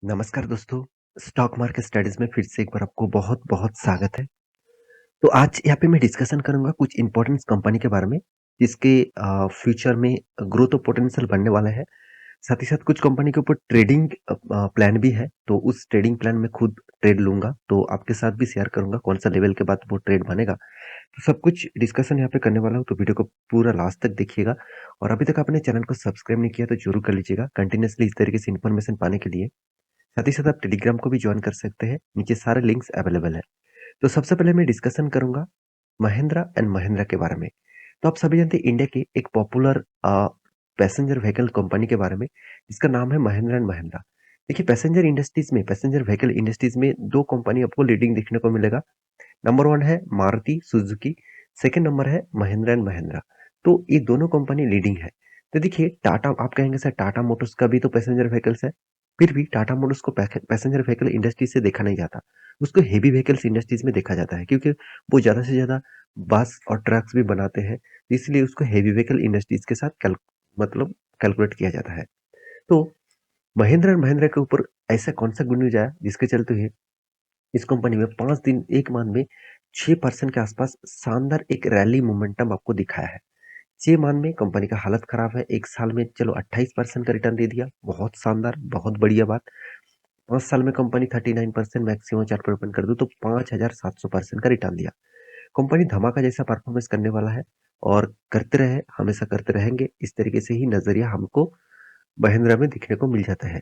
नमस्कार दोस्तों, stock market studies में फिर से एक बार आपको बहुत-बहुत स्वागत है। तो आज यहाँ पे मैं डिस्कशन करूँगा कुछ इम्पोर्टेंट कंपनी के बारे में, जिसके फ्यूचर में ग्रोथ और पोटेंशियल बढ़ने वाला है। साथ ही साथ कुछ कंपनी के ऊपर ट्रेडिंग प्लान भी है, तो उस ट्रेडिंग प्लान में खुद ट्रेड लूँगा, तो आपके साथ भी शेयर करूँगा कौन-सा लेवल के बाद वो ट्रेड बनेगा। तो सब कुछ डिस्कशन यहाँ पे करने वाला हूँ, तो वीडियो को पूरा लास्ट तक देखिएगा और अभी तक आपने चैनल को सब्सक्राइब नहीं किया तो ज़रूर कर लीजिएगा, कंटिन्यूअसली इस तरीके से इन्फॉर्मेशन पाने के लिए। साथ ही साथ आप टेलीग्राम को भी ज्वाइन कर सकते हैं, नीचे सारे लिंक्स अवेलेबल है। तो सबसे पहले मैं डिस्कशन करूंगा महिंद्रा एंड महिंद्रा के बारे में। तो आप सभी जानते हैं इंडिया की एक पॉपुलर पैसेंजर व्हीकल कंपनी के बारे में, जिसका नाम है महिंद्रा एंड महिंद्रा। देखिए पैसेंजर व्हीकल इंडस्ट्रीज में दो कंपनी आपको लीडिंग देखने को मिलेगा। नंबर वन है मारुति सुजुकी, सेकंड नंबर है महिंद्रा एंड महिंद्रा। तो ये दोनों कंपनी लीडिंग है। तो देखिए टाटा, आप कहेंगे सर टाटा मोटर्स का भी तो पैसेंजर व्हीकल्स है। फिर भी टाटा मोटर्स को पैसेंजर व्हीकल इंडस्ट्री से देखा नहीं जाता, उसको हेवी व्हीकल्स इंडस्ट्रीज में देखा जाता है, क्योंकि वो ज्यादा से ज्यादा बस और ट्रक्स भी बनाते हैं, इसलिए उसको हेवी व्हीकल इंडस्ट्रीज के साथ मतलब कैलकुलेट किया जाता है। तो महिंद्रा एंड महिंद्रा के ऊपर ऐसा कौन सा गुड न्यूज आया जिसके चलते हुए इस कंपनी में 5 दिन 1 मंथ में 6% के आसपास शानदार एक रैली मोमेंटम आपको दिखाया है। 6 मंथ में कंपनी का हालत खराब है, 1 साल में चलो 28% का रिटर्न दे दिया, बहुत शानदार, बहुत बढ़िया बात। 5 साल में कंपनी 39% मैक्सिमम चार्ट पर ओपन कर दूं तो 5700% का रिटर्न दिया। कंपनी धमाका जैसा परफॉर्मेंस करने वाला है और करते रहे, हमेशा करते रहेंगे। इस तरीके से ही नजरिया हमको महिंद्रा में दिखने को मिल जाता है।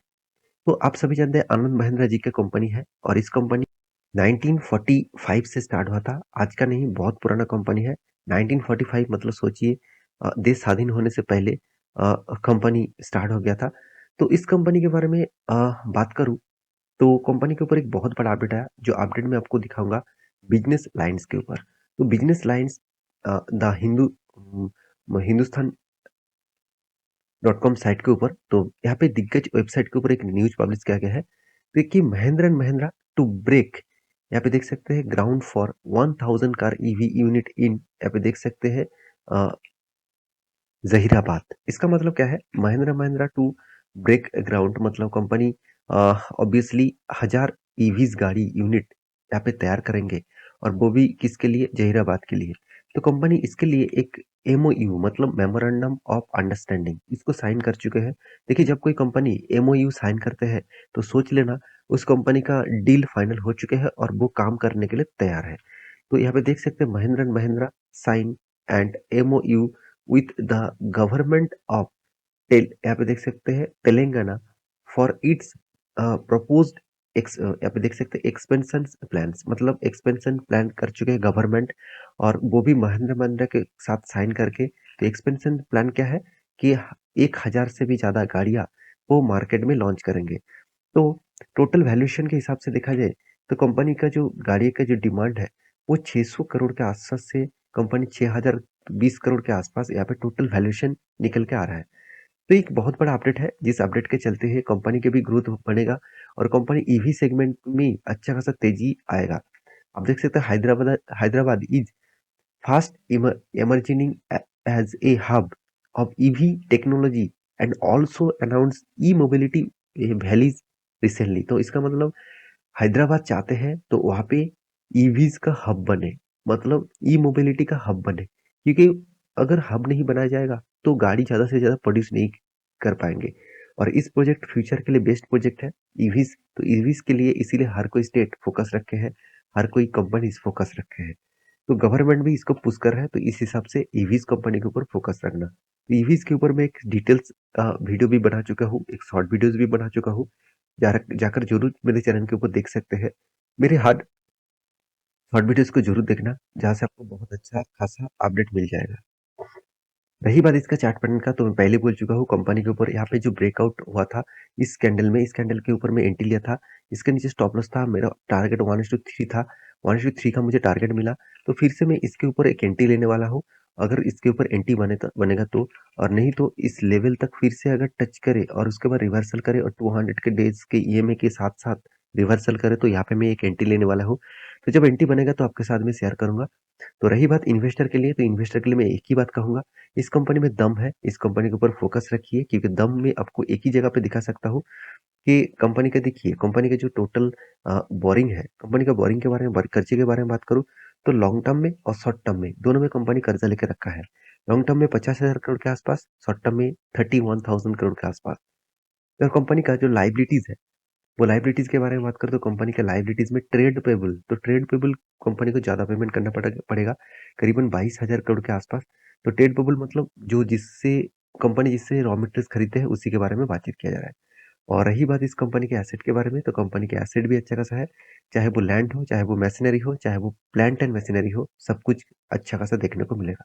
तो आप सभी जानते हैं आनंद महिंद्रा जी की कंपनी है और इस कंपनी 1945 से स्टार्ट हुआ था। आज का नहीं, बहुत पुराना कंपनी है। 1945 मतलब सोचिए, देश स्वाधीन होने से पहले कंपनी स्टार्ट हो गया था। तो इस कंपनी के बारे में बात करूं तो कंपनी के ऊपर एक बहुत बड़ा अपडेट आया, जो अपडेट मैं आपको दिखाऊंगा बिजनेस लाइंस के ऊपर। तो business lines the Hindustan dot com site के ऊपर, तो यहाँ पे दिग्गज वेबसाइट के ऊपर एक न्यूज पब्लिश किया गया है। देखिए Mahindra and Mahindra to break, यहाँ पे देख सकते हैं ground for 1000 car EV unit in, यहाँ पे देख सकते हैं अ, जहीराबाद। इसका मतलब क्या है, Mahindra Mahindra to break ground मतलब कंपनी ऑब्वियसली 1000 ईवीज गाड़ी यूनिट यहाँ पे तैयार करेंगे, और वो भी किसके लिए, जहीराबाद के लिए। तो कंपनी इसके लिए एक एमओयू मतलब मेमोरेंडम ऑफ अंडरस्टैंडिंग इसको साइन कर चुके हैं। देखिए जब कोई कंपनी एमओयू साइन करते हैं तो सोच लेना उस कंपनी का डील फाइनल हो चुके हैं और वो काम करने के लिए तैयार है। तो यहाँ पे देख सकते हैं Mahindra and Mahindra sign and MOU with the government of यहाँ पे देख सकते हैं तेलंगाना फॉर इट्स प्रपोज्ड यहाँ पे देख सकते हैं एक्सपेंशन प्लान्स, मतलब एक्सपेंशन प्लान कर चुके हैं गवर्नमेंट, और वो भी महिंद्रा महिंद्रा के साथ साइन करके। तो एक्सपेंशन प्लान क्या है कि 1000 से भी ज्यादा गाड़ियां वो मार्केट में लॉन्च करेंगे। तो टोटल वैल्यूएशन के हिसाब से देखा जाए तो कंपनी का जो गाड़ी का जो डिमांड है वो 600 करोड़ के आसपास से कंपनी 6020 करोड़ के आसपास यहाँ पे टोटल वैल्यूएशन निकल के आ रहा है। तो एक बहुत बड़ा अपडेट है, जिस अपडेट के चलते हुए कंपनी के भी ग्रोथ बढ़ेगा और कंपनी ईवी सेगमेंट में अच्छा खासा तेजी आएगा। आप देख सकते हैं Hyderabad is fast emerging as a hub of EV technology and also announced e-mobility valleys recently। तो इसका मतलब हैदराबाद चाहते हैं तो वहां पे ईवीज का हब बने, मतलब ई मोबिलिटी का हब बने, क्योंकि अगर हब नहीं बनाया जाएगा तो गाड़ी ज्यादा से ज्यादा प्रोड्यूस नहीं कर पाएंगे। और इस प्रोजेक्ट फ्यूचर के लिए बेस्ट प्रोजेक्ट है ईवीज। तो ईवीज के लिए इसीलिए हर कोई स्टेट फोकस रखे हैं, हर कोई कंपनी फोकस रखे हैं। तो गवर्नमेंट भी इसको पुश कर रहा है, तो इस हिसाब से ईवीज कंपनी के ऊपर फोकस रखना। ईवीज के ऊपर मैं एक डिटेल्स वीडियो भी बना चुका हूँ, एक शॉर्ट वीडियोस भी बना चुका हूँ, जाकर जरूर मेरे चैनल के ऊपर देख सकते हैं। मेरे हर शॉर्ट वीडियोस को जरूर देखना, जहाँ से आपको बहुत अच्छा खासा अपडेट मिल जाएगा। रही बात इसका चार्ट पैटर्न का, तो मैं पहले बोल चुका हूँ कंपनी के ऊपर यहाँ पे जो ब्रेकआउट हुआ था इस कैंडल में, इस कैंडल के ऊपर मैं एंट्री लिया था। इसके नीचे स्टॉप लॉस था, मेरा टारगेट 1:3 था, 1:3 का मुझे टारगेट मिला। तो फिर से मैं इसके ऊपर एक एंट्री लेने वाला हूँ। अगर इसके ऊपर एंट्री बनेगा तो, और नहीं तो इस लेवल तक फिर से अगर टच करे और उसके बाद रिवर्सल करे और 200 के डेज के ईएमए के साथ साथ रिवर्सल करे, तो यहाँ पे मैं एक एंट्री लेने वाला हूँ। तो जब एंट्री बनेगा तो आपके साथ में शेयर करूंगा। तो रही बात इन्वेस्टर के लिए, तो इन्वेस्टर के लिए मैं एक ही बात कहूंगा, इस कंपनी में दम है, इस कंपनी के ऊपर फोकस रखिए, क्योंकि दम में आपको एक ही जगह पे दिखा सकता हूँ। कि कंपनी का देखिए, कंपनी का जो टोटल बोरिंग है, कंपनी का बोरिंग के बारे में कर्जे के बारे में बात करूँ, तो लॉन्ग टर्म में और शॉर्ट टर्म में, दोनों में कंपनी कर्जा लेके रखा है। लॉन्ग टर्म में 50,000 करोड़ के आसपास, शॉर्ट टर्म में 31,000 करोड़ के आसपास। और कंपनी का जो लायबिलिटीज़ है, वो लायबिलिटीज़ के बारे में बात करें तो कंपनी के लायबिलिटीज़ में ट्रेड पेबल, तो ट्रेड पेबल कंपनी को ज़्यादा पेमेंट करना पड़ेगा, करीबन 22,000 करोड़ के आसपास। तो ट्रेड पेबल मतलब जो जिससे कंपनी जिससे रॉ मटेरियल्स खरीदते हैं, उसी के बारे में बातचीत किया जा रहा है। और रही बात इस कंपनी के एसेट के बारे में, तो कंपनी के एसेट भी अच्छा खासा है, चाहे वो लैंड हो, चाहे वो मशीनरी हो, चाहे वो प्लांट एंड मशीनरी हो, सब कुछ अच्छा खासा देखने को मिलेगा।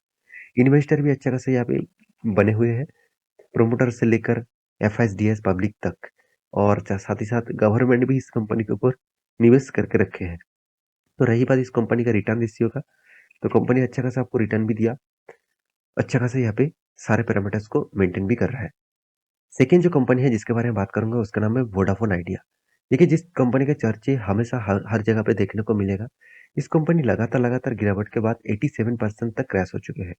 इन्वेस्टर भी अच्छा खासा यहाँ पे बने हुए हैं, प्रोमोटर से लेकर एफआईडीएस पब्लिक तक, और साथ ही साथ गवर्नमेंट भी इस कंपनी के ऊपर निवेश करके रखे हैं। तो रही बात इस कंपनी का रिटर्न रेशियो का, तो कंपनी अच्छा खासा आपको रिटर्न भी दिया, अच्छा खासा यहाँ पे सारे पैरामीटर्स को मेंटेन भी कर रहा है। सेकंड जो कंपनी है जिसके बारे में बात करूंगा, उसका नाम है वोडाफोन आइडिया। देखिए, जिस कंपनी के चर्चे हमेशा हर जगह पे देखने को मिलेगा, इस कंपनी लगातार लगातार गिरावट के बाद 87% तक क्रैश हो चुके हैं।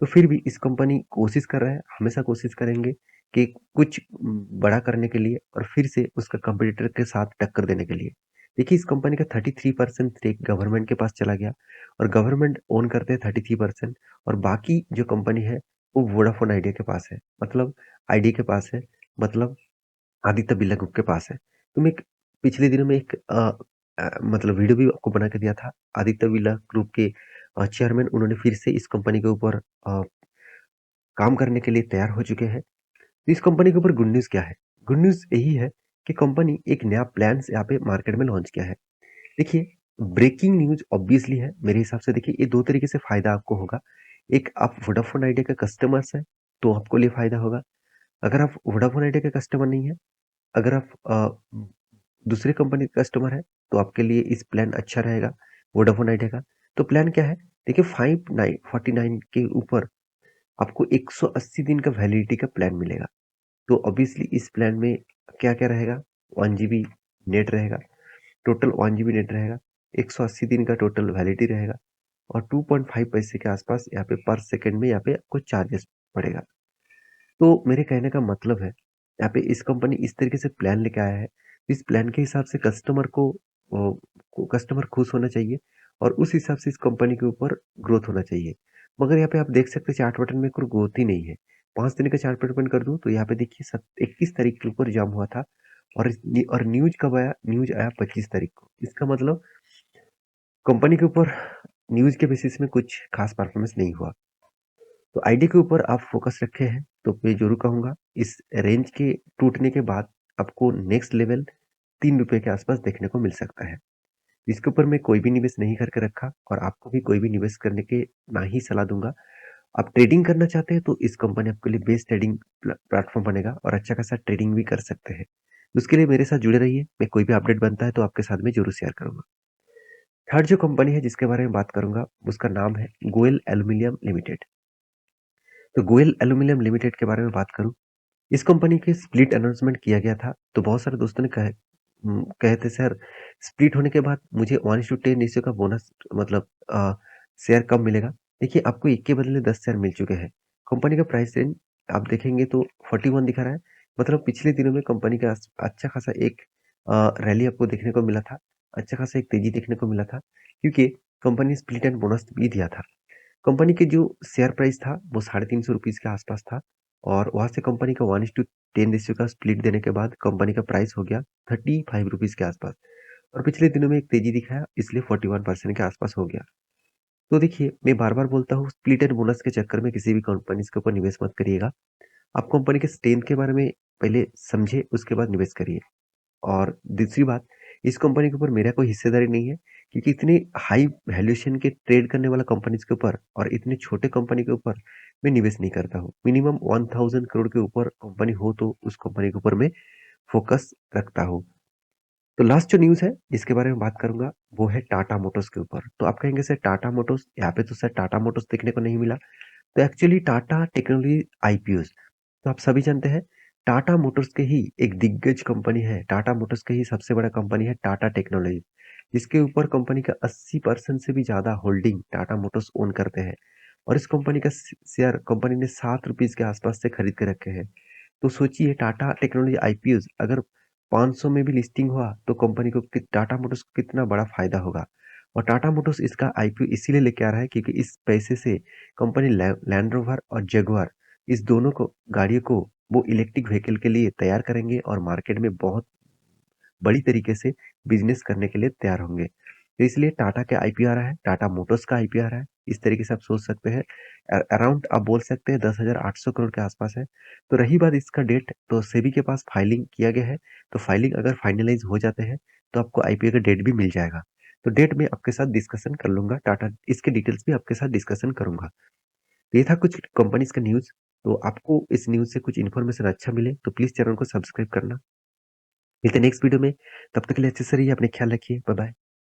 तो फिर भी इस कंपनी कोशिश कर रहा है, हमेशा कोशिश करेंगे कि कुछ बड़ा करने के लिए और फिर से उसका कंपटीटर के साथ टक्कर देने के लिए। देखिए, इस कंपनी का 33% स्टेक गवर्नमेंट के पास चला गया, और गवर्नमेंट ओन करते हैं 33%, और बाकी जो कंपनी है वो वोडाफोन आइडिया के पास है, मतलब आइडिया के पास है, मतलब आदित्य बिरला ग्रुप के पास है। तो मैं पिछले दिनों में एक मतलब वीडियो भी आपको बना के दिया था। आदित्य बिरला ग्रुप के चेयरमैन उन्होंने फिर से इस कंपनी के ऊपर काम करने के लिए तैयार हो चुके हैं। तो इस कंपनी के ऊपर गुड न्यूज़ क्या है? गुड न्यूज़ यही है कि कंपनी एक नया प्लान्स यहाँ पे मार्केट में लॉन्च किया है। देखिए, ब्रेकिंग न्यूज़ ऑब्वियसली है मेरे हिसाब से। देखिए, ये 2 तरीके से फ़ायदा आपको होगा। एक, आप वोडाफ़ोन आइडिया के कस्टमर्स हैं, तो आपको लिए फ़ायदा होगा। अगर आप वोडाफ़ोन आइडिया के कस्टमर नहीं हैं, अगर आप दूसरी कंपनी का कस्टमर है, तो आपके लिए इस प्लान अच्छा रहेगा वोडाफ़ोन आइडिया का। तो प्लान क्या है? देखिए, 5949 के ऊपर आपको 180 दिन का वैलिडिटी का प्लान मिलेगा। तो ऑब्वियसली इस प्लान में क्या-क्या रहेगा? 1 जीबी नेट रहेगा, टोटल 1 जीबी नेट रहेगा, 180 दिन का टोटल वैलिडिटी रहेगा, और 2.5 पैसे के आसपास यहाँ पे पर सेकंड में यहाँ पे आपको चार्जेस पड़ेगा। तो मेरे कहने का मतलब है, यहाँ पे इस कंपनी इस तरीके से प्लान लेके आया है, इस प्लान के हिसाब से कस्टमर खुश होना चाहिए, और उस हिसाब से इस कंपनी के ऊपर ग्रोथ होना चाहिए। मगर यहाँ पे आप देख सकते हैं चार्ट पैटर्न में कोई ग्रोथ ही नहीं है। 5 दिन का चार्ट पैटर्न कर दूं तो यहाँ पे देखिए 21 तारीख के ऊपर जाम हुआ था, और न्यूज कब आया? न्यूज आया 25 तारीख को। इसका मतलब कंपनी के ऊपर न्यूज के बेसिस में कुछ खास परफॉर्मेंस नहीं हुआ। तो आईडी के ऊपर आप फोकस रखे हैं, तो मैं जरूर कहूंगा इस रेंज के टूटने के बाद आपको नेक्स्ट लेवल 3 रुपए के आसपास देखने को मिल सकता है। इसके ऊपर मैं कोई भी निवेश नहीं करके रखा, और आपको भी कोई भी निवेश करने के ना ही सलाह दूंगा। आप ट्रेडिंग करना चाहते हैं तो इस कंपनी आपके लिए बेस्ट ट्रेडिंग प्लेटफॉर्म बनेगा, और अच्छा खासा ट्रेडिंग भी कर सकते हैं। उसके लिए मेरे साथ जुड़े रहिए, मैं कोई भी अपडेट बनता है तो आपके साथ में जरूर शेयर करूंगा। थर्ड जो कंपनी है जिसके बारे में बात करूंगा, उसका नाम है गोयल एल्यूमिनियम लिमिटेड। तो गोयल एल्यूमिनियम लिमिटेड के बारे में बात करूं, इस कंपनी के स्प्लिट अनाउंसमेंट किया गया था, तो बहुत सारे दोस्तों ने कहे थे सर, स्प्लिट होने के बाद मुझे 1:10 रेशियो का बोनस, मतलब शेयर कब मिलेगा? देखिए, आपको एक के बदले 10 शेयर मिल चुके हैं। कंपनी का प्राइस रेंज आप देखेंगे तो 41 दिखा रहा है, मतलब पिछले दिनों में कंपनी का अच्छा खासा एक रैली आपको देखने को मिला था, अच्छा खासा एक तेजी देखने को मिला था, क्योंकि कंपनी स्प्लिट एंड बोनस भी दिया था। कंपनी की जो शेयर प्राइस था वो 350 रुपीज के आसपास था, और वहां से कंपनी का 1:10 रेशियो का स्प्लिट देने के बाद कंपनी का प्राइस हो गया 35 रुपीज के आसपास, और पिछले दिनों में एक तेजी दिखाया, इसलिए 41% के आसपास हो गया। तो देखिए, मैं बार बार बोलता हूँ, स्प्लिट एंड बोनस के चक्कर में किसी भी कंपनी के ऊपर निवेश मत करिएगा। आप कंपनी के स्ट्रेंथ के बारे में पहले समझे, उसके बाद निवेश करिए। और दूसरी बात, इस कंपनी के ऊपर मेरा कोई हिस्सेदारी नहीं है, क्योंकि इतनी हाई वैल्यूएशन के ट्रेड करने वाला कंपनीज के ऊपर और इतने छोटे कंपनी के ऊपर मैं निवेश नहीं करता हूँ। मिनिमम 1000 करोड़ के ऊपर कंपनी हो तो उस कंपनी के ऊपर मैं फोकस रखता हूँ। तो लास्ट जो न्यूज़ है जिसके बारे में बात करूंगा, वो है टाटा मोटर्स के ऊपर। तो आप कहेंगे सर, टाटा मोटर्स, यहाँ पे तो सर टाटा मोटर्स देखने को नहीं मिला। तो एक्चुअली टाटा टेक्नोलॉजी आईपीओ, तो आप सभी जानते हैं टाटा मोटर्स के ही एक दिग्गज कंपनी है, टाटा मोटर्स के ही सबसे बड़ा कंपनी है टाटा टेक्नोलॉजी, जिसके ऊपर कंपनी का 80% से भी ज्यादा होल्डिंग टाटा मोटर्स ओन करते हैं। और इस कंपनी का शेयर कंपनी ने 7 रुपीज के आसपास से खरीद के रखे हैं। तो सोचिए, टाटा टेक्नोलॉजी आईपीओ अगर 500 में भी लिस्टिंग हुआ तो कंपनी को टाटा मोटर्स को कितना बड़ा फायदा होगा। और टाटा मोटर्स इसका आईपीओ इसीलिए लेके आ रहा है क्योंकि इस पैसे से कंपनी लैंड रोवर और जगुआर इस दोनों को गाड़ियों को वो इलेक्ट्रिक व्हीकल के लिए तैयार करेंगे और मार्केट में बहुत बड़ी तरीके से बिजनेस करने के लिए तैयार होंगे। तो इसलिए टाटा का आईपीओ आ रहा है, टाटा मोटर्स का आईपीओ आ रहा है। इस तरीके से आप सोच सकते हैं। अराउंड आप बोल सकते हैं 10,800 करोड़ के आसपास है। तो रही बात इसका डेट, तो सेबी के पास फाइलिंग किया गया है। तो फाइलिंग अगर फाइनलाइज हो जाते हैं तो आपको आईपीओ का डेट भी मिल जाएगा। तो डेट में आपके साथ डिस्कशन कर लूंगा, टाटा इसके डिटेल्स भी आपके साथ डिस्कशन करूंगा। तो ये था कुछ कंपनीज का न्यूज। तो आपको इस न्यूज से कुछ इन्फॉर्मेशन अच्छा मिले तो प्लीज चैनल को सब्सक्राइब करना। मिलते हैं नेक्स्ट वीडियो में। तब तक के लिए अच्छे से रहिए, अपने ख्याल रखिए। Bye bye.